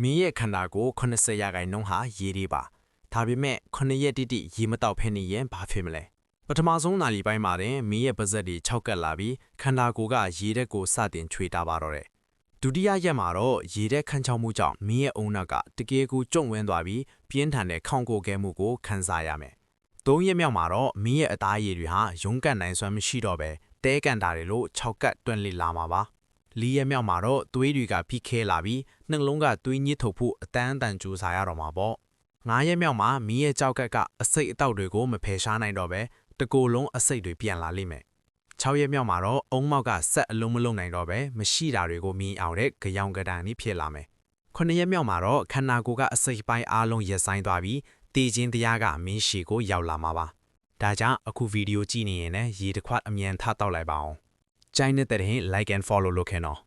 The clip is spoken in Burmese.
မင်းရဲ့ခန္ဓာကိုယ်80ရာခိုင်နှုန်းဟာရေတွေပါဒါပေမဲ့9ရက်တိတိရေမတောက်ဖဲနေရင်ဘာဖြစ်မလဲပထမဆုံးနာလီပိုင်းမှာတင်မင်းရဲ့ပါးစပ်တွေ6ကပ်လာပြီးခန္ဓာကိုယ်ကရေတဲ့ကိုစတင်ချွေတာပါတော့တယ်ဒုတိယရက်မှာတော့ရေတဲ့ခန်းချောက်မှုကြောင့်မင်းရဲ့အုံနောက်ကတကယ်ကိုကျုံဝန်းသွားပြီးပြင်းထန်တဲ့ခေါင်းကိုယ်ကဲမှုကိုခံစားရမယ်3ရက်မြောက်မှာတော့မင်းရဲ့အသားရည်တွေဟာရုန်းကန်နိုင်စွမ်းမရှိတော့ပဲတဲကန်တာတွေလို့6ကပ်တွန့်လိလာမှာပါ4ရက်မြောက်မှာတော့သွေးတွေကဖိခဲလာပြီးနှလုံးကသွေးညစ်ထုတ်ဖို့အတန်းအတန်ကြိုးစားရတော့မှာပေါ့9ရက်မြောက်မှာမီးရဲ့ကြောက်ကပ်ကအစိတ်အတောက်တွေကိုမဖယ်ရှားနိုင်တော့ပဲတကိုယ်လုံးအစိတ်တွေပြန်လာလိမ့်မယ်6ရက်မြောက်မှာတော့အုံမောက်ကဆက်အလုံးမလုံးနိုင်တော့ပဲမရှိတာတွေကိုမြင်အောင်တဲ့ကြောင်ကတန်ကြီးဖြစ်လာမယ်9ရက်မြောက်မှာတော့ခန္ဓာကိုယ်ကအစိတ်ပိုင်းအားလုံးရက်ဆိုင်သွားပြီးတည်ခြင်းတရားကမင်းရှီကိုရောက်လာမှာပါဒါကြောင့်အခုဗီဒီယိုကြည့်နေရင်လည်းရေတစ်ခွက်အမြန်ထတောက်လိုက်ပါအောင်ကြိုင်းနေတဲ့ရင် like and follow လုပ်ခင်တော့